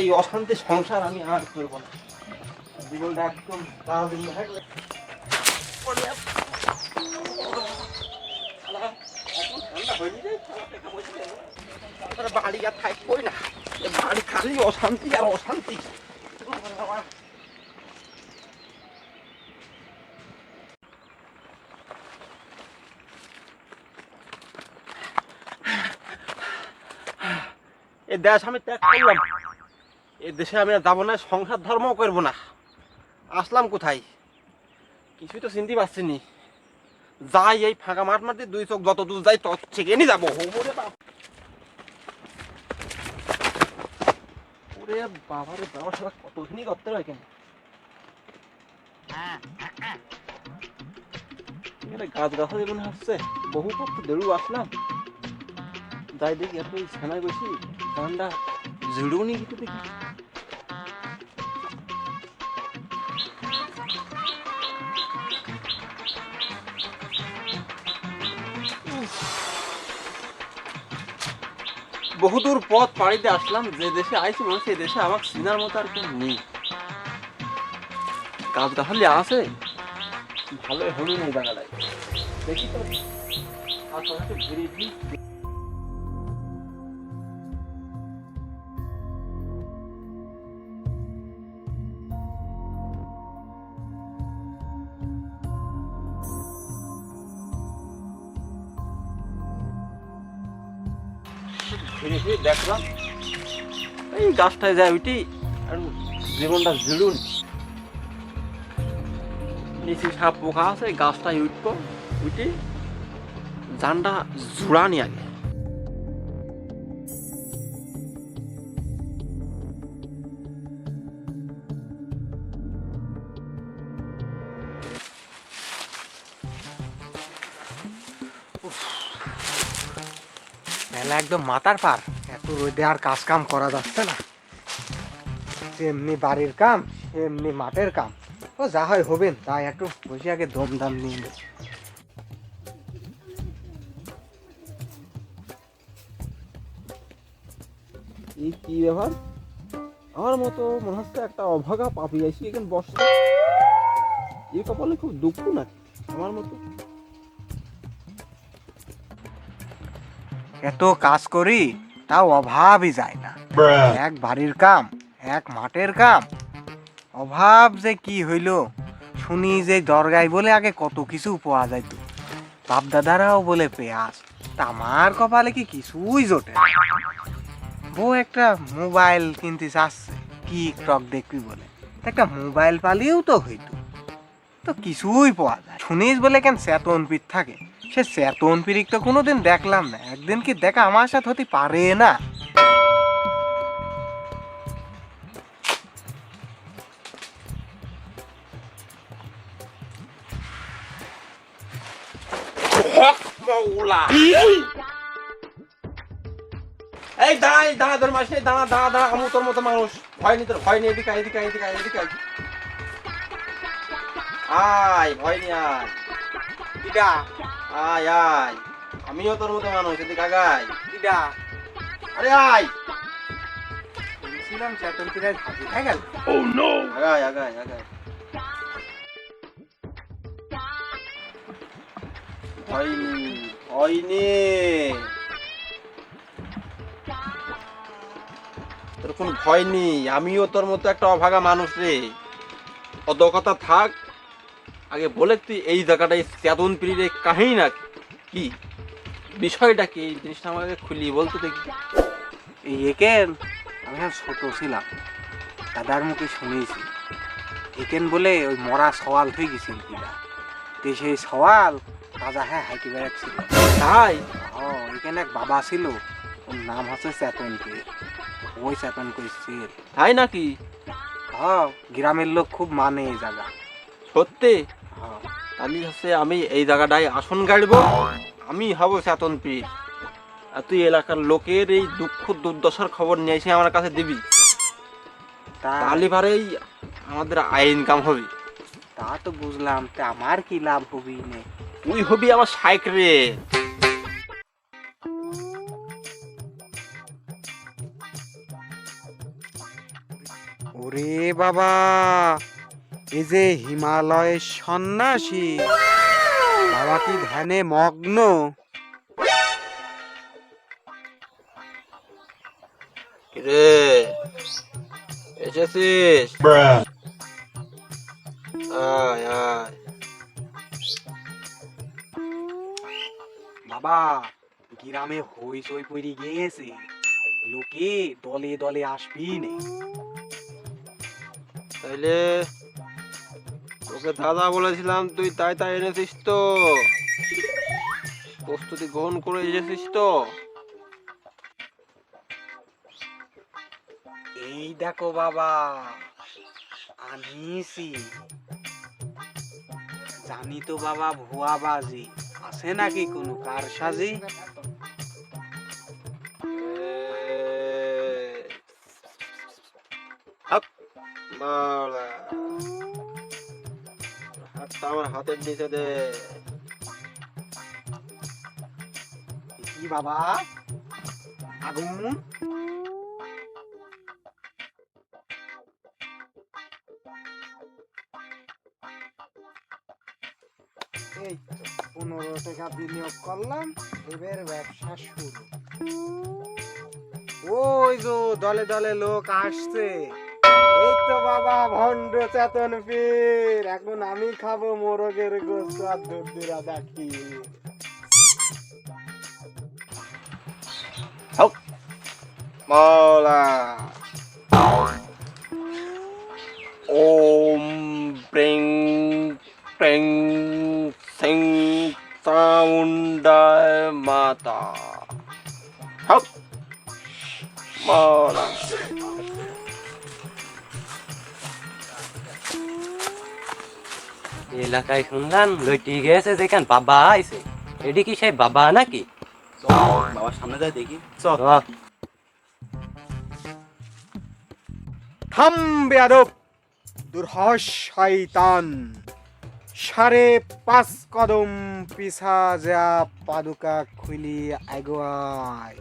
এই অশান্তি সংসার আমি আর করবো না। জীবনটা একদম বাড়ি আর থাকবই না, বাড়ি খালি অশান্তি আর অশান্তি। এ দেশ আমি ত্যাগ করলাম, এ দেশে আমি আর যাবো না, সংসার ধর্মও করবো না। আসলাম কোথায় কিছুই তো চিনতে পারছি নি। যাই এই ফাঁকা মাঠ মাঠে দুই চোখ যত দূর যাই তত সেখানেই যাবো। ওরে বাবারে বাবা, সারা কতদিনই করতে হয় কেন গাছ গাছা জীবন হচ্ছে। বহু পথ দেড়ু আসলাম, যাই দেখি এত ছানায় বসি ঠান্ডা ঝিড়ুনি কিছু দেখি। বহুদূর পথ পাড়িতে আসলাম, যে দেশে আইছি মনে সেই দেশে আমার চিনার মতো আর কেউ নেই। গাছ গাছালি আছে ভালোই হলু নেই জায়গাটায়, দেখি তো আশেপাশে ঘুরি ঘুরি। ঘুরে ঘুরে দেখলাম এই গাছটায় যায় ওইটি আর জীবনটা ঝিড়ুন নিচে সাপ পোকা আছে, গাছটায় উঠবো উঠি জানটা জোড়ানি আগে। মেলা একদম মাথার পার, এত রোদে আর কাজ কাম করা যাচ্ছে না। যেমনি বাড়ির কাম সেমনি মাঠের কাম, ও যা হয় হবেন, তাই একটু বসে আগে দম দাম নিয়ে নেব। এই কি ব্যাপার, আমার মতো মনে হচ্ছে একটা অভাগা পাপি আইসি এখানে বসে। এই কপালে খুব দুঃখ নাকি আমার মতো? এত কাজ করি তাও অভাবই যায় না। এক বাড়ির কাম, এক মাঠের কাম, অভাব যে কি হইল। শুনি যে দরগায় বলে আগে কত কিছু পাওয়া যাইত, বাপ দাদারাও বলে পেঁয়াজ, তা আমার কপালে কি কিছুই জোটে। বউ একটা মোবাইল কিনতে চাচ্ছে, কি টক দেখবি বলে, একটা মোবাইল পালিয়েও তো হইতো, তো কিছুই পাওয়া যায়। শুনিস বলে কেন চেতন পীর থাকে, সে চেতন পীরিক তো কোনোদিন দেখলাম না। একদিন কি দেখা আমার সাথে হতে পারে না? এই দাঁড়া দাঁড়া, তোর মাসে দাঁড়া দাঁড়া দাঁড়া, আমি তোর মতো মানুষ ভয়নি, তোর ভয়নি, এদিকে এদিকে এদিকে এদিকে আয়, ভয়নি আয়, কিডা আয় আয়, আমিও তোর মতো মানুষ, এদিকে আগাই। কিডা আরে আয়, বলছিলাম চেতন পীরের হাতে খাই গেল। আগাই আগাই আগাই। হয়নি হয়নি, তোর কোনো ভয় নেই, আমিও তোর মতো একটা অভাগা মানুষ রে। অত কথা থাক, আগে বলে তুই এই জায়গাটায় চেতন পীরের কাহিনী না কি, বিষয়টা কি, এই জিনিসটা আমাকে খুলি বলতে দেখি। এই একেন আমি যখন ছোট ছিলাম দাদার মুখে শুনেছি, একেন বলে ওই মরা সওয়াল হয়ে গেছিল কিনা, তো সেই সওয়াল রাজা হ্যাঁ হাইতে বেড়াচ্ছিল। তাই ও এখানে এক বাবা ছিল, ওর নাম হচ্ছে চেতন পীর, ওই চেতন করছিল। তাই নাকি? হ্যাঁ, গ্রামের লোক খুব মানে এই জায়গা। সত্যি? হ্যাঁ, তাহলে হচ্ছে আমি এই জায়গাটায় আসন গাড়বো, আমি হব চেতন পীর, আর তুই এলাকার লোকের এই দুঃখ দুর্দশার খবর নিয়ে এসে আমার কাছে দিবি, তাহলে পারেই আমাদের আয় ইনকাম হবে। তা তো বুঝলাম, তা আমার কি লাভ হবি নে? তুই হবি আমার শাইক রে। বাবা, এই যে হিমালয়ের সন্ন্যাসী বাবা কি ধ্যানে মগ্ন? রে এসেছিস? আয় আয়। বাবা, গ্রামে হইচই পড়ে গিয়েছে, লোকে দলে দলে আসবি নে। তাইলে তোকে দাদা বলেছিলাম, তুই তাই তাই এনেছিস তো? প্রস্তুতি গ্রহণ করে এসেছিস তো? এই দেখো বাবা, আনিছি। জানি তো বাবা ভুয়াবাজি আছে নাকি কোনো কারসাজি? হাক মাওলা, হাতটা আমার হাতের নিচে দে। কি বাবা, আগুন? এই তো 15 টাকা বিনিয়োগ করলাম, এবার ব্যবসা শুরু। ওই যে দলে দলে লোক আসছে, এই তো বাবা ভণ্ড চেতন পীর, এখন আমি খাবো মোরগের গোস্ত আর দুধ দিয়া দেখি। হাক মাওলা, ওম প্রিং প্রিং সিং চামুন্ডায় মাতা। হাক মাওলা। এলাকায় শুনলাম লইটি গেছে যেখান বাবা আইছে, এটি কি সেই বাবা নাকি? বাবার সামনে যাই দেখি। চল। থাম বেয়াদব, দুর্হস শয়তান, 5.5 কদম পিছা যা, পাদুকা খুলি আগুয়ায়।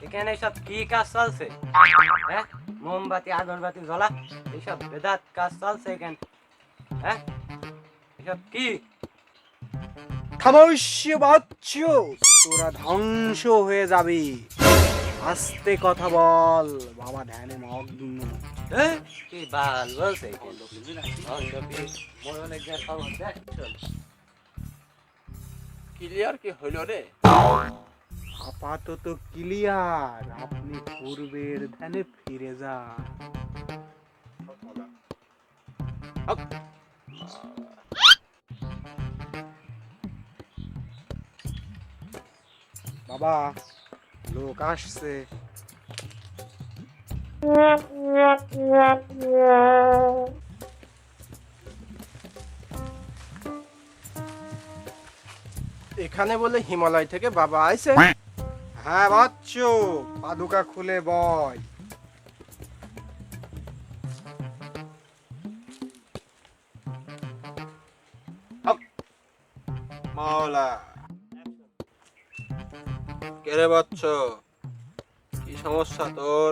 এখানে সব কি কাজ চলছে? হ্যাঁ, মোমবাতি আগরবাতি জ্বলা এইসব বেদাত কাজ চলছে এখানে? হ্যাঁ, এসব কি? খামোশ বাচ্চু, তোরা ধ্বংস হয়ে যাবি। আস্তে কথা বল, বাবা ধ্যানে মগ্ন। হ্যাঁ, কি বাল বলছে মরণের যে খবর দেখ, চল। ক্লিয়ার কি হইল রে? আপাতত ক্লিয়ার, আপনি পূর্বের ধ্যানে ফিরে যান। হাক বাবা, লোক আসছে। এখানে বলে হিমালয় থেকে বাবা আইছে? হ্যাঁ বাচ্চু, পাদুকা খুলে বয়। মাওলা, কেরে বাচ্চ, কি সমস্যা তোর?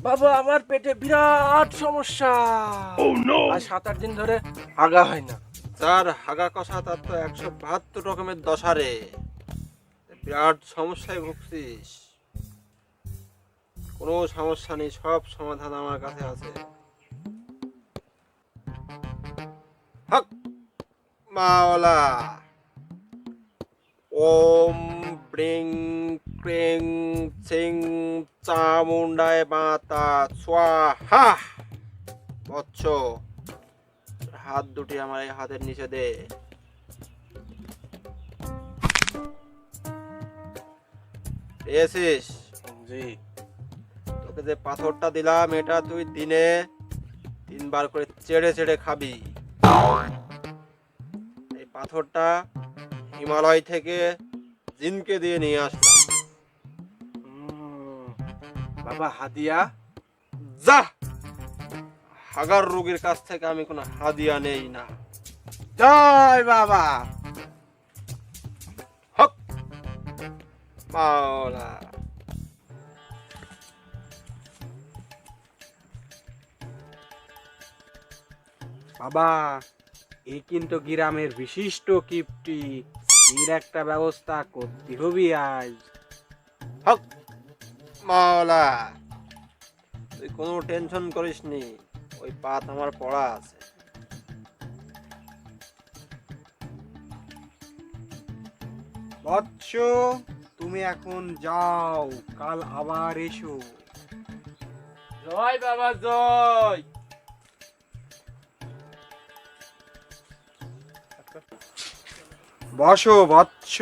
বাবা, আমার পেটে বিরাট সমস্যা। আর 7-8 দিন ধরে আগা হয় না। তার হাগা কষা, তার তো 172 রকমের দশা রে। বিরাট সমস্যায় ভুগছিস। কোনো সমস্যা নেই, সব সমাধান আমার কাছে আছে। হক মাওলা, ওম ব্রিং ক্রিং সিং চামুন্ডায় মাতা স্বাহা। বৎস, হাত দুটি আমার এই হাতের নিচে দে। পেয়েছিস? জি। তোকে যে পাথরটা দিলাম, এটা তুই দিনে 3 বার করে চেড়ে চেড়ে খাবি। এই পাথরটা হিমালয় থেকে জিনকে দিয়ে নিয়ে আসলাম। বাবা, হাদিয়া? যা, হাগার রোগীর কাছ থেকে আমি কোনো হাদিয়া নেই না। জয় বাবা। মাওলা। বাবা, এই কিন্তু গ্রামের বিশিষ্ট কিপ্টি, এর একটা ব্যবস্থা করতে হবে আজ। হক মাওলা, তুই কোনো টেনশন করিস নি, ওই পাত আমার পড়া আছে। বৎস, তুমি এখন যাও, কাল আবার এসো। জয় বাবা জয়। বসো বৎস।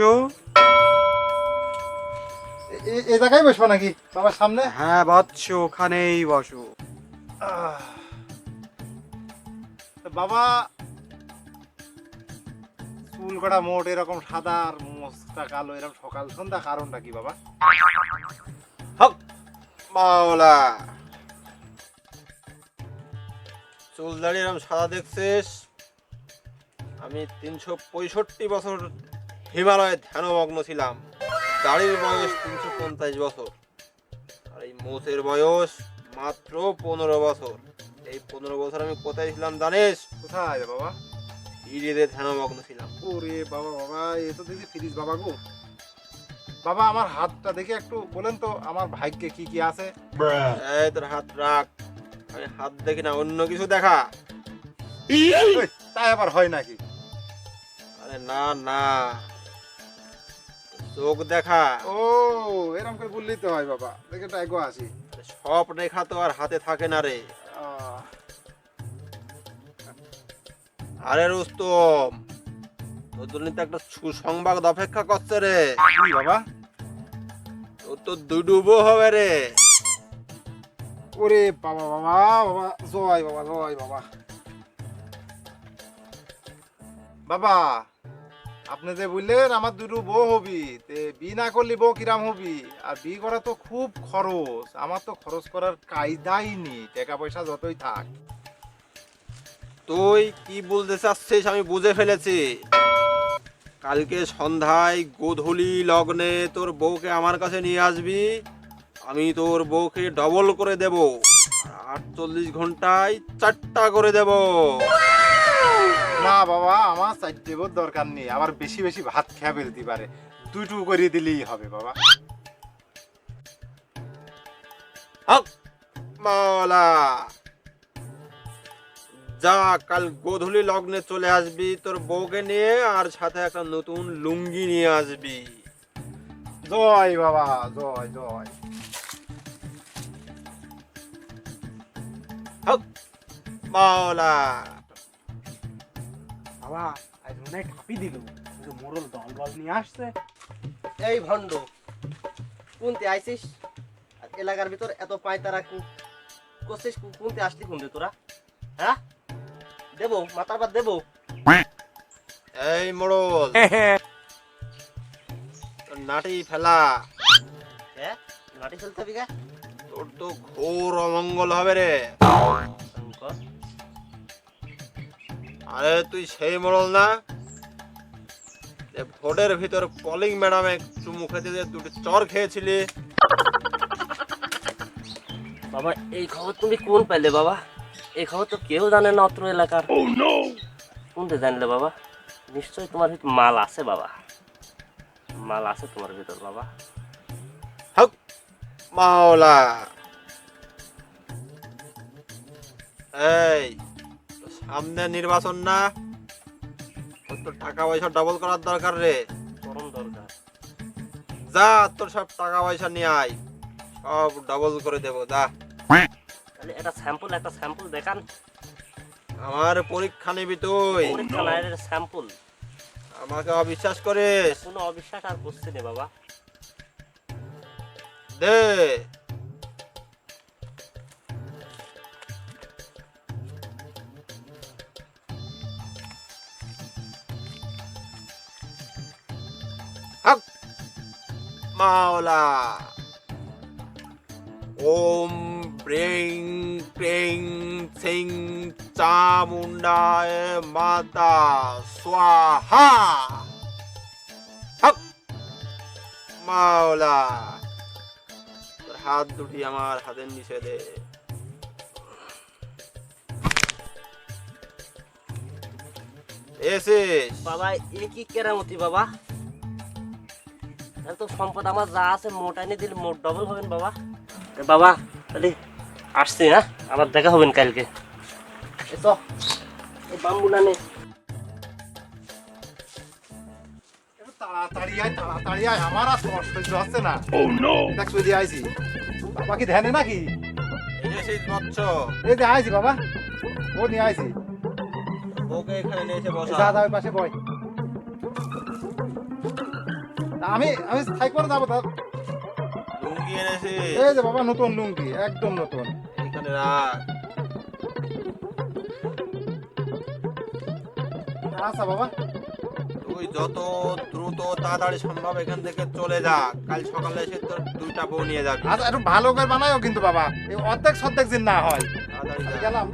এই জায়গায় বসবো নাকি বাবার সামনে? হ্যাঁ বৎস, ওখানেই বসো। তো বাবা, চুল কটা মোট এরকম সাদা আর মোচটা কালো, এরকম সকাল সন্ধ্যা, কারণটা কি বাবা? হক মাওলা, চুল দাড়ি এরকম সাদা দেখছিস? আমি 365 বছর হিমালয়ে ধ্যানমগ্ন ছিলাম। দাড়ির বয়স 350 বছর, আর এই মোচের বয়স মাত্র 15 বছর। এই 15 বছর আমি কোথায় ছিলাম জানিস? কোথায় রে বাবা? ইডিতে ধ্যানমগ্ন ছিলাম। ওরে বাবা বাবা, এ তো দেখি ফ্রিজ বাবা গো। বাবা, আমার হাতটা দেখে একটু বলেন তো, আমার ভাগ্যে কি কি আছে? এই তোর হাত রাখ, আমি হাত দেখি না, অন্য কিছু দেখা। ওই, তাই আবার হয় নাকি? আরে না না, চোখ দেখা। ও, এরকম করে বললেই তো হয় বাবা, দেখে তো একগো আসি। সব রেখা তো আর হাতে থাকে না রে। আহ, আরে রুস্তম, তোর জন্য তো একটা সুসংবাদ অপেক্ষা করছে রে। কি বাবা? তোর তো দুডুবো হবে রে। ওরে বাবা বাবা বাবা, জয় বাবা, জয় বাবা। বাবা, আপনি যে বললেন আমার দুটো বউ হবি, তে বি না করলে বউ কিরাম হবি? আর বি করা তো খুব খরচ, আমার তো খরচ করার কায়দাই নেই, টাকা পয়সা যতই থাক। তুই কি বলতে চাচ্ছিস আমি বুঝে ফেলেছি। কালকে সন্ধ্যায় গোধূলি লগ্নে তোর বউকে আমার কাছে নিয়ে আসবি, আমি তোর বউকে ডবল করে দেব, আর 48 ঘন্টায় 4টা করে দেব। না বাবা, আমার চারটে বউর দরকার নেই, আবার বেশি বেশি ভাত খেয়ে ফেলতে পারে, দুটো করে দিলেই হবে বাবা। হক মাওলা, যা কাল গোধূলি লগ্নে চলে আসবি তোর বউকে নিয়ে, আর সাথে একটা নতুন লুঙ্গি নিয়ে আসবি। জয় বাবা, জয় জয়। হক মাওলা। বাবা, আজ মনে হয় ঠাপি দিল, মোরল দল বল নিয়ে আসছে। এই ভণ্ড, কোনতে আইছিস? আর এলাকার ভিতর এত পায়তারা করছিস, কোনতে আসলি কোনতে তোরা? হ্যাঁ, দেবো মাথার বাদ দেবো। এই মোড়ল, তোর নাটি ফেলা। হ্যাঁ, মাটি ফেলতে হবে গা। তোর তো ঘোর অমঙ্গল হবে রে। শঙ্কর, আরে তুই সেই মোড়ল না যে ভোটের ভিতর পলিং ম্যাডামে চুমু খেতে দিয়ে 2টি চর খেয়েছিলি? বাবা এই খবর তুমি কোন পাইলে বাবা? এই খবর তো কেউ জানে না অত্র এলাকার। কোনতে জানলে বাবা? নিশ্চয়ই তোমার ভিতর মাল আছে বাবা, মাল আছে তোমার ভিতর বাবা। হক মাওলা। এই সামনে নির্বাচন না, তোর তো টাকা পয়সা ডবল করার দরকার রে। চরম দরকার। যা তোর সব টাকা পয়সা নিয়ে আয়, সব ডবল করে দেবো। যা, তাহলে একটা স্যাম্পল দেখান। আমার পরীক্ষা নিবি তুই? পরীক্ষা না, এটা স্যাম্পল। আমাকে অবিশ্বাস করিস? কোনো অবিশ্বাস আর করছি না বাবা। দে। হক মাওলা। ওম ব্রিং ক্রিং সিং চামুন্ডায় মাতা স্বাহা। হক মাওলা, তোর হাত দুটি আমার হাতের নিচে দে। এসেস বাবা এ কি কেরামতি বাবা, এত সম্পদ আমার যা আছে মোট এনে দিলে মোট ডবল হবেন বাবা। বাবা তাহলে আসছি, হ্যাঁ আবার দেখা হবেন কালকে। তো এই বাম্বু না নে। একটু তাড়াতাড়ি আয়, আমার আর সহ্য হচ্ছে না। দেখ তুই দিয়ে আইছি, বাবা কি ধ্যানে নাকি? এসেস বচ্চ, এই যে আইছি বাবা, ও নিয়ে আইছি। ওকে এখানে নিয়ে এসে বসা। যা ওই পাশে বয়। আমি থাকবো না, যাবো। লুঙ্গি এনেছিস? এই যে বাবা নতুন লুঙ্গি, একদম নতুন। এখানে রাখ। আচ্ছা বাবা। তুই যত দ্রুত তাড়াতাড়ি সম্ভব এখান থেকে চলে যা, কাল সকালে এসে তোর দুইটা বউ নিয়ে যাবি। আচ্ছা একটু ভালো করে বানায়ও কিন্তু বাবা, এই অর্ধেক সর্ধেক দিন না হয়। তাড়াতাড়ি যা। গেলাম।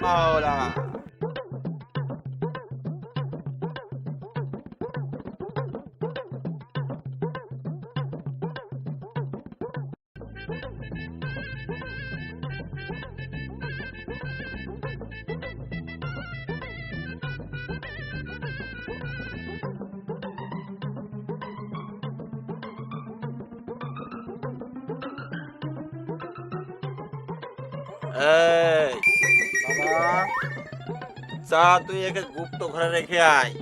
মাওলা, এই বাবা, যা তুই একে গুপ্ত ঘরে রেখে আয়,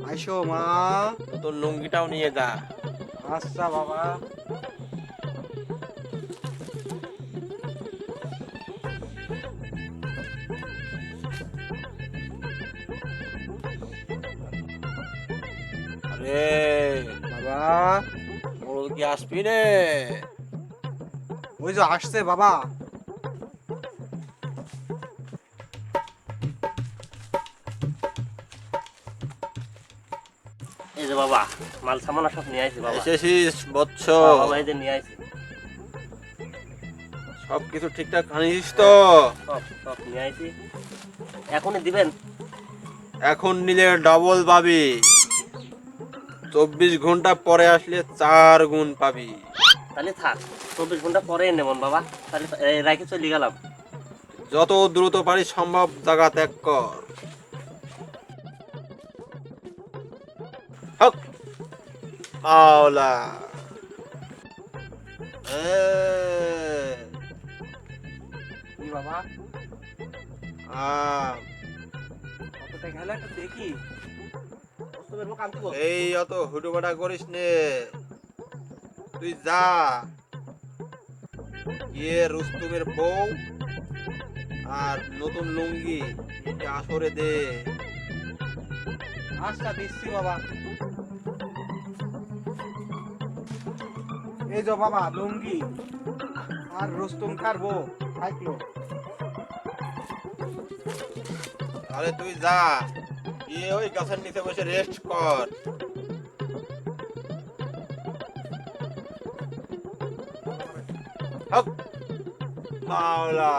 আইসো মা। তোর লুঙ্গিটাও নিয়ে যা। আচ্ছা বাবা। আরে বাবা, মোড়ল কি আসবি রে? ওই যে আসছে বাবা। এই যে বাবা মাল সামানা সব নিয়ে আইছি বাবা। এসেছিস বৎস? বাবা এই যে নিয়ে আইছি, সব কিছু ঠিকঠাক আনিস তো? সব নিয়ে আইছি। এখনই দিবেন? এখন নিলে ডবল পাবি, 24 ঘন্টা পরে আসলে 4 গুণ পাবি। তাহলে থাক, 24 ঘন্টা পরে নেবেন বাবা। তাহলে রাখে চলে গেলাম। যত দ্রুত পারিস সম্ভব জায়গা ত্যাগ কর। হক মাওলা। কি বাবা? কতটা গেলে একটু দেখি। এই অত হুডুবাটা করিস নে, তুই যা গিয়ে রুস্তুমের বউ আর নতুন লুঙ্গি একে আসরে দে। আচ্ছা দিচ্ছি বাবা। এই যে বাবা লুঙ্গি আর রুস্তুম খার বউ থাকলো। আরে তুই যা গিয়ে ওই গাছের নিচে বসে রেস্ট কর। হক মাওলা।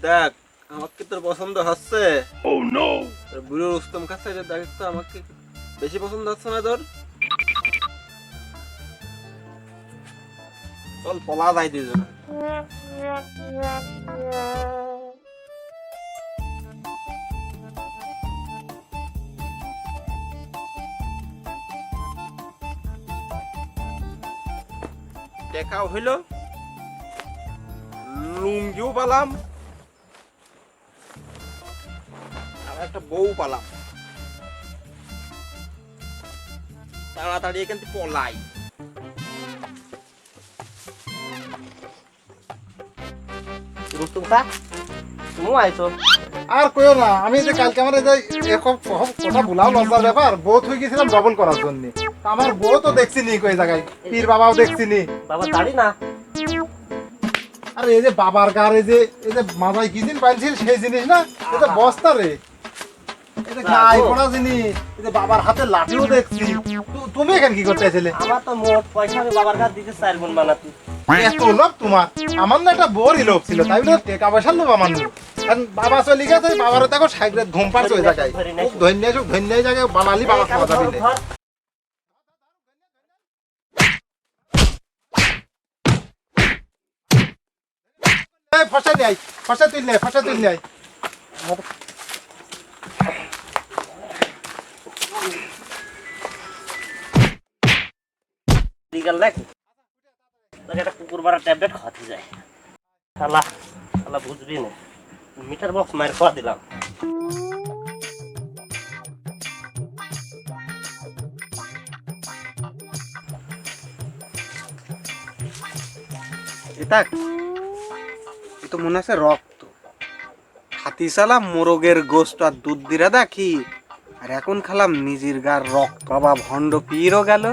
দেখ আমাকে তোর পছন্দ হচ্ছে? তোর বুড়ো রুস্তম কাছে দেখ তো আমাকে বেশি পছন্দ হচ্ছে না তোর? চল পলা যাই দুজন। দেখাও হইল, লুঙ্গিও পালাম আর একটা বউ পালাম। তাড়াতাড়ি এখান থেকে পলাই। রুস্তুম খা, তুমিও আইছো? আর কইও না, আমি যে কালকে আমার এই যে একক কথা ভুলাও লজ্জার ব্যাপার, বউ থুই গেছিলাম ডবল করার জন্য। আমার বউ তো দেখছি নি কই জায়গায়, পীর বাবাও দেখছি নি। বাবা দাড়ি না? আরে এই যে বাবার গার এই যে মাথায় কি দিন পাইছিল সেই জিনিস না, এটা বস্তা রে, এটা খাই পড়া জিনিস, এই যে বাবার হাতে লাঠিও দেখছি। তুমি এখানে কি করতে চাইছিলে? আমার তো মোট পয়সা আমি বাবার কাছে দিতে 4 গুণ বানাতে। এত লোভ তোমার? আমার না একটা বড়ই লোভ ছিল, তাই বলে টাকা পয়সার লোভ আমার নেই। কারণ বাবা চলে গেছে, বাবার দেখো সাইকেল ঘুম পাচ্ছে ওই জায়গায়, খুব ধন্য জায়গায় বানালি বাবা খাওয়া যাবে না। ফসা নেই, ফসা তুই নেই, ফসা তুই নেই। লিগাল দেখ তোকে একটা কুকুর মারার ট্যাবলেট খাওয়াতে যায়। শালা শালা বুঝবি না, মিটার বক্স মার খাওয়া দিলাম। এটা এ তো মনে আছে রক্ত, খাতি সালাম মোরগের গোস্ত আর দুধ দিরা দেখি, আর এখন খালাম নিজের গার রক্ত। বাবা ভণ্ড পীরও গেল,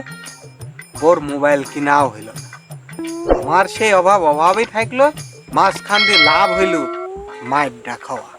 ওর মোবাইল কিনাও হইল না। আমার সেই অভাবই থাকলো, মাঝখান দিয়ে লাভ হইল মায়ের খাওয়া।